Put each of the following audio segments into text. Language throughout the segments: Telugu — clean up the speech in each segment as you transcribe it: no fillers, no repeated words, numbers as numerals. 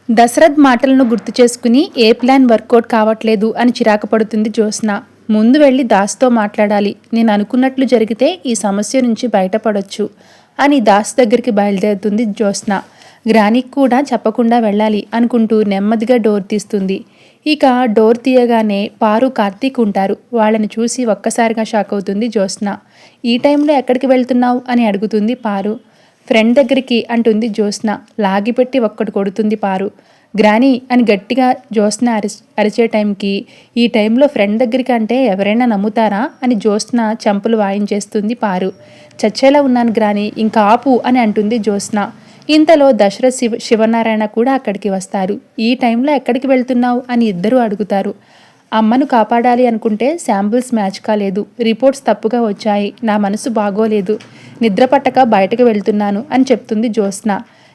దశరథ్ మాటలను గుర్తు చేసుకుని ఏ ప్లాన్ వర్కౌట్ కావట్లేదు అని చిరాకు పడుతుంది జ్యోత్స్న. ముందు వెళ్ళి దాస్తో మాట్లాడాలి. నేను అనుకున్నట్లు జరిగితే ఈ సమస్య నుంచి బయటపడొచ్చు అని దాస్ దగ్గరికి బయలుదేరుతుంది జ్యోత్స్న. గ్రానీకి కూడా చెప్పకుండా వెళ్ళాలి అనుకుంటూ నెమ్మదిగా డోర్ తీస్తుంది. ఇక డోర్ తీయగానే పారు, కార్తీక్ ఉంటారు. వాళ్ళని చూసి ఒక్కసారిగా షాక్ అవుతుంది జ్యోత్స్న. ఈ టైంలో ఎక్కడికి వెళ్తున్నావు అని అడుగుతుంది పారు. ఫ్రెండ్ దగ్గరికి అంటుంది జ్యోత్స్న. లాగిపెట్టి ఒక్కటి కొడుతుంది పారు. గ్రానీ అని గట్టిగా జ్యోత్స్న అరిచే టైంకి ఈ టైంలో ఫ్రెండ్ దగ్గరికి అంటే ఎవరైనా నమ్ముతారా అని జ్యోత్స్న చెంపలు వాయించేస్తుంది పారు. చచ్చేలా ఉన్నాను గ్రానీ, ఇంకా ఆపు అని అంటుంది జ్యోత్స్న. ఇంతలో దశరథ్ శివనారాయణ కూడా అక్కడికి వస్తారు. ఈ టైంలో ఎక్కడికి వెళ్తున్నావు అని ఇద్దరూ అడుగుతారు. అమ్మను కాపాడాలి అనుకుంటే శాంపిల్స్ మ్యాచ్ కాలేదు, రిపోర్ట్స్ తప్పుగా వచ్చాయి, నా మనసు బాగోలేదు, నిద్ర పట్టక బయటకు వెళ్తున్నాను అని చెప్తుంది జ్యోత్స్న.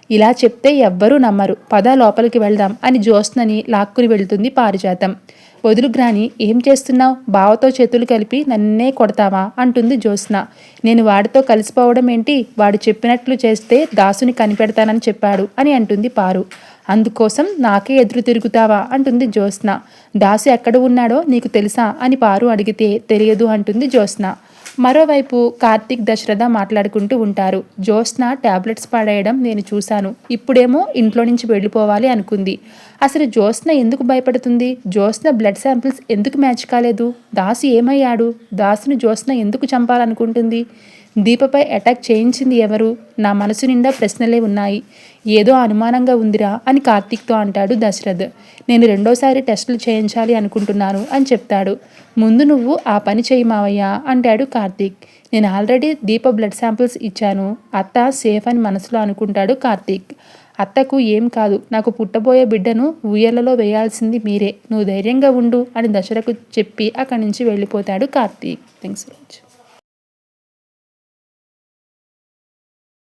ఇలా చెప్తే ఎవ్వరూ నమ్మరు, పద లోపలికి వెళ్దాం అని జ్యోత్స్నని లాక్కుని వెళ్తుంది పారిజాతం. వదులు గ్రాని, ఏం చేస్తున్నావు? బావతో చేతులు కలిపి నన్నే కొడతావా అంటుంది జ్యోత్స్న. నేను వాడితో కలిసిపోవడం ఏంటి? వాడు చెప్పినట్లు చేస్తే దాసుని కనిపెడతానని చెప్పాడు అని అంటుంది పారు. అందుకోసం నాకే ఎదురు తిరుగుతావా అంటుంది జ్యోత్స్న. దాసు ఎక్కడ ఉన్నాడో నీకు తెలుసా అని పారు అడిగితే తెలియదు అంటుంది జ్యోత్స్న. మరోవైపు కార్తీక్, దశరథ మాట్లాడుకుంటూ ఉంటారు. జ్యోత్స్న టాబ్లెట్స్ పడేయడం నేను చూశాను, ఇప్పుడేమో ఇంట్లో నుంచి వెళ్ళిపోవాలి అనుకుంది. అసలు జ్యోత్స్న ఎందుకు భయపడుతుంది? జ్యోత్స్న బ్లడ్ శాంపిల్స్ ఎందుకు మ్యాచ్ కాలేదు? దాసు ఏమయ్యాడు? దాసును జ్యోత్స్న ఎందుకు చంపాలనుకుంటుంది? దీపపై అటాక్ చేయించింది ఎవరు? నా మనసు నిండా ప్రశ్నలే ఉన్నాయి, ఏదో అనుమానంగా ఉందిరా అని కార్తీక్తో అంటాడు దశరథ్. నేను రెండోసారి టెస్టులు చేయించాలి అనుకుంటున్నాను అని చెప్తాడు. ముందు నువ్వు ఆ పని చేయి మావయ్య అంటాడు కార్తీక్. నేను ఆల్రెడీ దీప బ్లడ్ శాంపిల్స్ ఇచ్చాను, అత్త సేఫ్ అని మనసులో అనుకుంటాడు కార్తీక్. అత్తకు ఏం కాదు, నాకు పుట్టబోయే బిడ్డను ఉయ్యలలో వేయాల్సింది మీరే, నువ్వు ధైర్యంగా ఉండు అని దశరథకు చెప్పి అక్కడి నుంచి వెళ్ళిపోతాడు కార్తీక్. Thanks for watching.